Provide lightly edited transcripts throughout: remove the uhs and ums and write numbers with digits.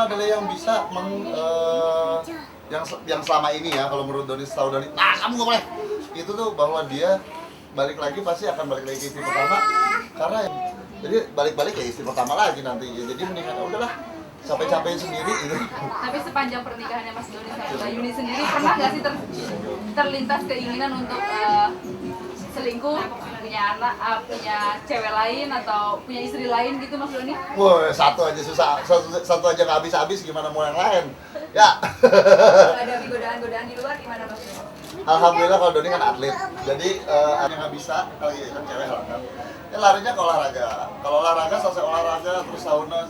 adalah yang bisa yang selama ini ya, kalau menurut Doni, setahu Doni, nah kamu nggak boleh. Itu tuh bahwa dia balik lagi pasti akan balik lagi ke istri pertama, karena jadi balik-balik ya istri pertama lagi nanti. Ya, jadi mendingan udahlah capek-capekin sendiri gitu. Tapi sepanjang pernikahannya Mas Doni sama Mbak Yuni sendiri pernah nggak sih terlintas keinginan untuk selingkuh, punya anak, punya cewek lain atau punya istri lain gitu Mas Doni? Wah, satu aja susah, satu aja nggak habis-habis, gimana mau yang lain? Ya. Kalau ada godaan-godaan di luar gimana Mas Doni? Alhamdulillah kalau Doni kan atlet, jadi yang nggak bisa, kalau kan cewek kan, ya larinya ke olahraga. Kalau olahraga selesai olahraga, terus sauna,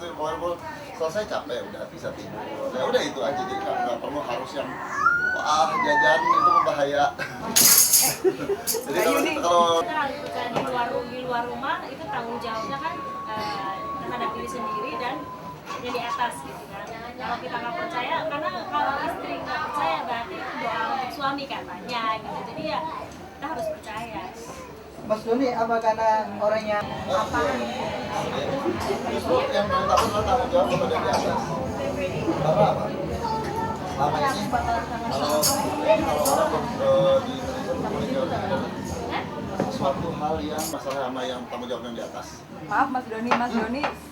selesai capek, udah bisa tidur. Ya udah itu aja, jadi nggak perlu harus yang wah jajan itu berbahaya. Jadi kalau di luar rumah itu tanggung jawabnya kan terhadap diri sendiri dan yang di atas gitu kan. Kalau kita nggak percaya, karena kalau istri nggak percaya berarti itu doa untuk suami katanya gitu. Jadi ya kita harus percaya. Mas Doni, apa karena orangnya apa? justru yang paling takut adalah tanggung jawab kepada di atas. Karena apa? Selama ini kalau orang di Indonesia tanggung jawabnya adalah sesuatu hal yang masalah sama yang tanggung jawab yang di atas. Maaf Mas Doni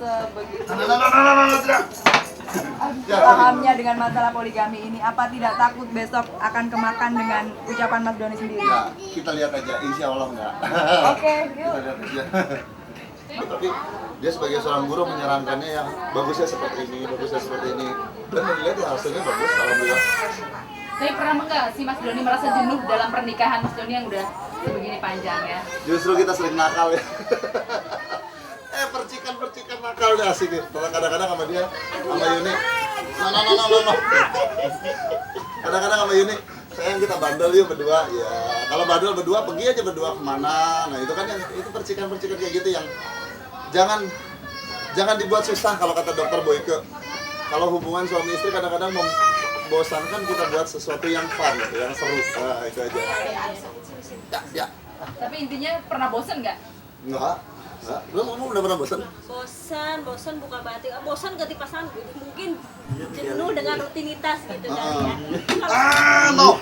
sebegitu Tidak. pahamnya dengan masalah poligami ini, apa tidak takut besok akan kemakan dengan ucapan Mas Doni sendiri? Ya, kita lihat aja, insya Allah enggak. Oke, yuk. Kita lihat aja. Tapi dia sebagai seorang guru menyarankannya yang bagusnya seperti ini, dan melihat ya hasilnya bagus, alhamdulillah. Tapi pernah enggak sih Mas Doni merasa jenuh dalam pernikahan Mas Doni yang udah sebegini panjangnya? Justru kita sering nakal ya. Percikan nakal deh asik nih. Kadang-kadang sama dia, sama Yuni. No. Kadang-kadang sama Yuni, sayang kita bandel yuk berdua. Ya, kalau bandel berdua pergi aja berdua kemana. Nah itu kan yang itu percikan kayak gitu yang jangan dibuat susah kalau kata dokter Boyke. Kalau hubungan suami istri kadang-kadang membosankan, kita buat sesuatu yang fun, yang seru. Nah, itu aja. Ya. Tapi intinya pernah bosen nggak? Enggak. Lu kamu udah pernah bosan? Bosan bukan berarti bosan ganti pasangan, mungkin jenuh dengan rutinitas gitu kan ya. No.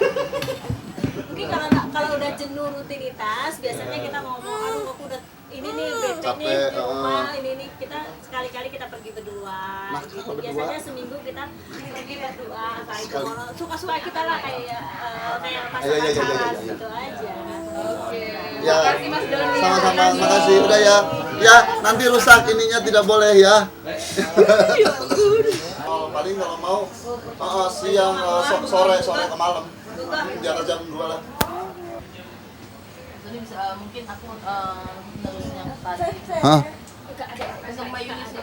Mungkin kalau udah jenuh rutinitas, biasanya kita ngomong, aduh aku udah ini nih bete nih di rumah, ini kita sekali-kali kita pergi berdua. Nah, Gitu. kalau berdua? Biasanya seminggu kita pergi berdua, entah itu suka-suka kita lah kayak pasangan gitu aja. Oke. Ya, Makasih Mas Doni. sama-sama, makasih. Udah ya. Ya, nanti rusak ininya tidak boleh ya. Paling kalau mau siang, sore ke malam. Di atas jam 2 lah. Jadi bisa mungkin aku menerusnya tadi. Hah? Besok Mbak Yuni sih.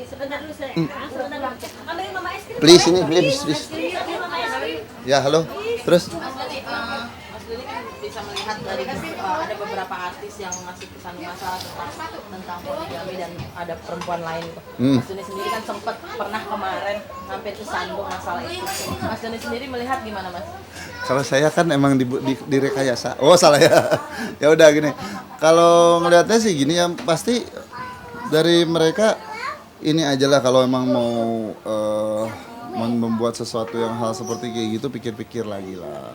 Sebentar dulu saya. Sebentar dulu. Ambilin mama es krim. Please ini, please. Ambilin mama es krim. Ya, halo. Terus? Mas Doni kan bisa melihat dari ada beberapa artis yang ngasih pesan masalah tentang poligami dan ada perempuan lain gitu. Mas Doni sendiri kan sempat pernah kemarin hampir kesandung masalah itu. Mas Doni sendiri melihat gimana Mas? Kalau saya kan emang di rekayasa. Oh, salah ya. Ya udah gini. Kalau ngelihatnya sih gini ya, pasti dari mereka ini aja lah, kalau emang mau membuat sesuatu yang hal seperti kayak gitu, pikir-pikir lagi lah.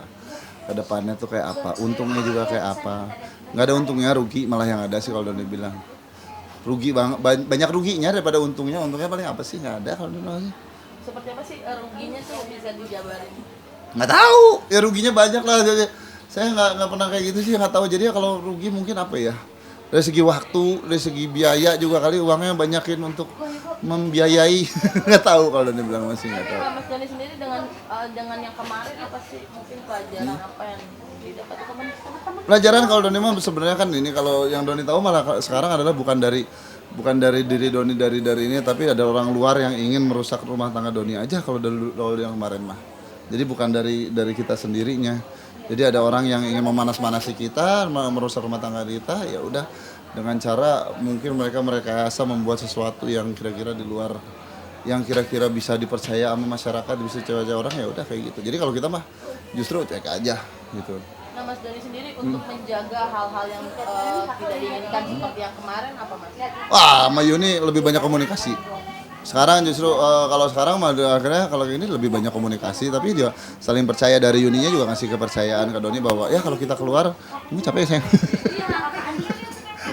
Kedepannya tuh kayak apa, untungnya juga kayak apa. Nggak ada untungnya, rugi malah yang ada sih kalau Doni bilang. Rugi banyak ruginya daripada untungnya. Untungnya paling apa sih? Nggak ada kalau Doni bilang sih. Seperti apa sih ruginya tuh bisa dijabarin? Nggak tahu, ya ruginya banyak lah. Jadi saya nggak pernah kayak gitu sih, nggak tahu. Jadi ya kalau rugi mungkin apa ya, dari segi waktu, dari segi biaya juga kali uangnya banyakin untuk membiayai. Nggak tahu kalau Doni bilang, masih nggak tahu. Mas Doni sendiri dengan yang kemarin apa sih mungkin pelajaran apa yang didapat teman-teman? Pelajaran kalau Doni mah sebenarnya kan ini, kalau yang Doni tahu malah sekarang adalah bukan dari diri Doni dari ini, tapi ada orang luar yang ingin merusak rumah tangga Doni aja kalau yang kemarin mah. Jadi bukan dari kita sendirinya. Jadi ada orang yang ingin memanas-manasi kita, merusak rumah tangga kita, ya udah dengan cara mungkin mereka membuat sesuatu yang kira-kira di luar, yang kira-kira bisa dipercaya sama masyarakat, bisa cewek-cewek orang, ya udah kayak gitu. Jadi kalau kita mah justru cek aja gitu. Nah Mas Doni sendiri untuk menjaga hal-hal yang tidak diinginkan seperti yang kemarin apa Mas? Wah, sama Yuni lebih banyak komunikasi. Sekarang justru kalau sekarang mah akhirnya kalau ini lebih banyak komunikasi, tapi juga saling percaya. Dari Yuninya juga ngasih kepercayaan ke Doni bahwa ya kalau kita keluar, ini capek ya, sayang.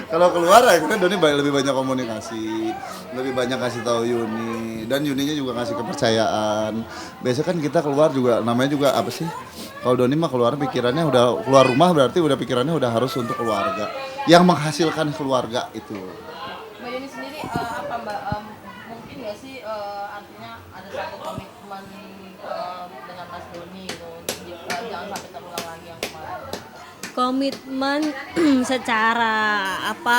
Kalau keluar akhirnya Doni lebih banyak komunikasi, lebih banyak kasih tahu Yuni, dan Yuninya juga ngasih kepercayaan. Biasanya kan kita keluar juga namanya juga apa sih? Kalau Doni mah keluar pikirannya udah keluar rumah, berarti udah pikirannya udah harus untuk keluarga, yang menghasilkan keluarga itu. Mbak Yuni sendiri apa Mbak mungkin nggak sih artinya ada satu komitmen dengan Mas Doni gitu jangan sampai terulang lagi yang kemarin. Komitmen secara apa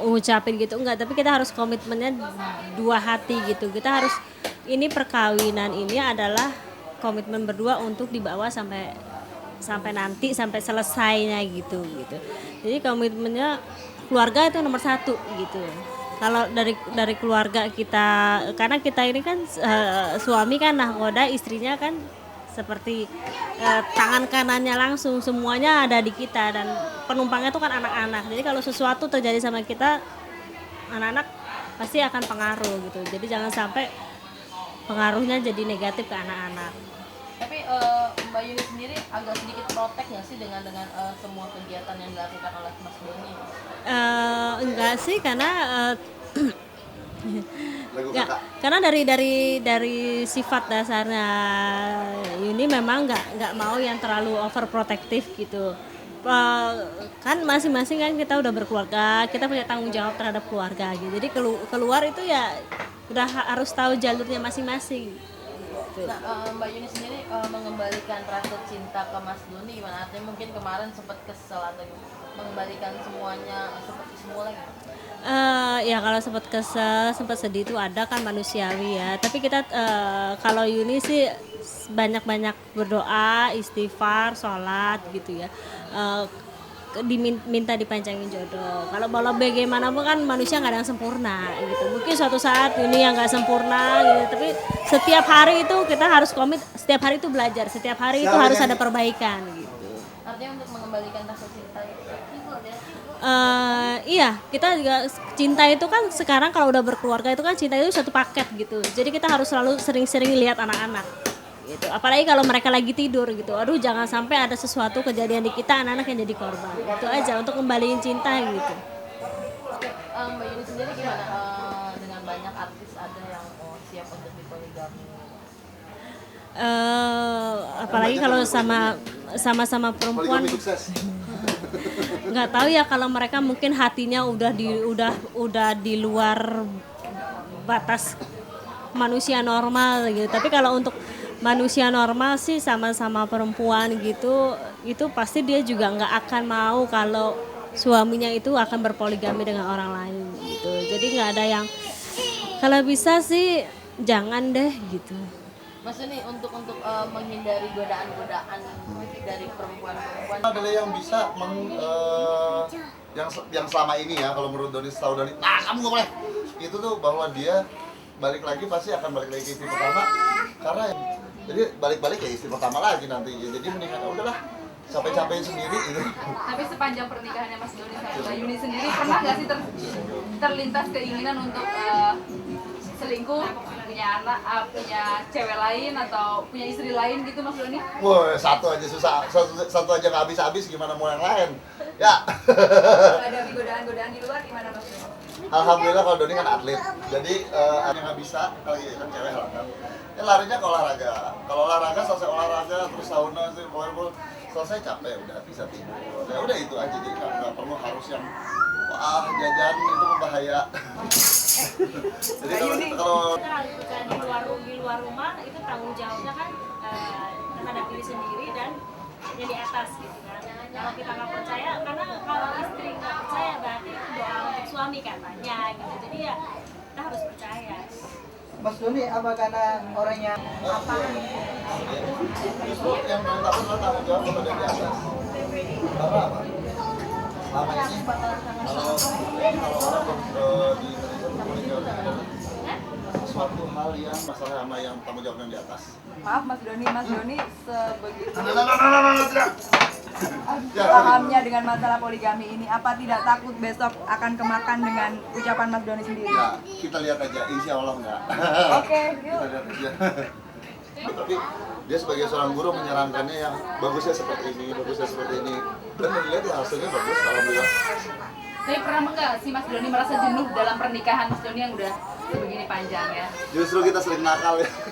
ngucapin gitu enggak, tapi kita harus komitmennya dua hati gitu. Kita harus, ini perkawinan ini adalah komitmen berdua untuk dibawa sampai nanti sampai selesainya gitu. Jadi komitmennya keluarga itu nomor satu gitu. Kalau dari keluarga kita, karena kita ini kan suami kan nahkoda, istrinya kan seperti tangan kanannya langsung, semuanya ada di kita, dan penumpangnya itu kan anak-anak. Jadi kalau sesuatu terjadi sama kita, anak-anak pasti akan pengaruh gitu. Jadi jangan sampai pengaruhnya jadi negatif ke anak-anak. Tapi Mbak Yuni sendiri agak sedikit protek nggak sih dengan semua kegiatan yang dilakukan oleh Mas Doni? Enggak sih, karena Enggak, karena dari sifat dasarnya Yuni memang nggak mau yang terlalu overprotective gitu. Kan masing-masing kan kita udah berkeluarga, kita punya tanggung jawab terhadap keluarga gitu. Jadi keluar itu ya udah harus tahu jalurnya masing-masing. Nah, Mbak Yuni sendiri mengembalikan rasa cinta ke Mas Doni gimana? Artinya mungkin kemarin sempat kesel atau mengembalikan semuanya seperti semula gitu? Ya kalau sempat kesel, sempat sedih itu ada, kan manusiawi ya. Tapi kita kalau Yuni sih banyak-banyak berdoa, istighfar, sholat gitu ya. Diminta dipanjangin jodoh. Kalau bagaimanapun kan manusia nggak ada yang sempurna gitu. Mungkin suatu saat Yuni yang nggak sempurna gitu, tapi setiap hari itu kita harus komit, setiap hari itu belajar, setiap hari itu harus ada perbaikan gitu. Artinya untuk mengembalikan rasa cinta itu. Iya, kita juga cinta itu kan sekarang kalau udah berkeluarga itu kan cinta itu satu paket gitu. Jadi kita harus selalu sering-sering lihat anak-anak gitu. Apalagi kalau mereka lagi tidur gitu. Aduh, jangan sampai ada sesuatu kejadian di kita, anak-anak yang jadi korban. Itu aja untuk kembaliin cinta gitu. Oke, Mbak Yuni sendiri gimana dengan banyak artis ada yang siap untuk dipoligami? Apalagi kalau sama perempuan, nggak tahu ya, kalau mereka mungkin hatinya udah di luar batas manusia normal gitu. Tapi kalau untuk manusia normal sih sama perempuan gitu, itu pasti dia juga nggak akan mau kalau suaminya itu akan berpoligami dengan orang lain gitu. Jadi nggak ada yang, kalau bisa sih jangan deh gitu. Mas ini untuk menghindari godaan-godaan dari perempuan-perempuan adalah yang bisa yang selama ini ya, kalau menurut Doni, setahu Doni, nah kamu nggak boleh itu tuh, bahwa dia balik lagi pasti akan balik lagi ke istri pertama, karena jadi balik-balik ya istri pertama lagi nanti. Jadi mendingan udahlah, capek-capekin sendiri gitu. Tapi sepanjang pernikahannya Mas Doni sama Mbak Yuni sendiri, pernah nggak sih terlintas keinginan untuk selingkuh, punya anak, punya cewek lain atau punya istri lain gitu Mas Doni? Wah, satu aja susah, satu aja nggak habis-habis, gimana mau yang lain? Ya. Kalau ada godaan-godaan di luar gimana Mas Doni? Alhamdulillah kalau Doni kan atlet, jadi nggak bisa, kalau kan cewek kan. Ya larinya ke olahraga. Kalau olahraga selesai olahraga terus sauna, selesai capek udah bisa tidur. Ya udah itu aja, jadi nggak perlu harus yang wah jajan itu berbahaya. Jadi kalau di luar rumah itu tanggung jawabnya kan terhadap diri sendiri dan yang di atas gitu kan. Kalau kita nggak percaya, karena kalau istri nggak percaya berarti itu doa untuk suami katanya gitu. Jadi ya kita harus percaya. Mas Doni apa karena orangnya apa? justru yang paling takut adalah tanggung jawab kalau dari atas. Karena apa? Selama ini kalau orang di Indonesia tanggung jawabnya adalah suatu hal yang masalah sama yang tanggung jawab yang di atas. Maaf Mas Doni sebegitu. Tidak. pahamnya dengan masalah poligami ini? Apa tidak takut besok akan kemakan dengan ucapan Mas Doni sendiri? Ya, kita lihat aja, insya Allah enggak. Oke, yuk. Kita lihat aja. Tapi dia sebagai seorang guru menyarankannya yang bagusnya seperti ini, bagusnya seperti ini. Dan melihat ya hasilnya bagus, alhamdulillah. Tapi pernah nggak sih Mas Doni merasa jenuh dalam pernikahan Mas Doni yang udah sebegini panjang ya? Justru kita sering nakal ya.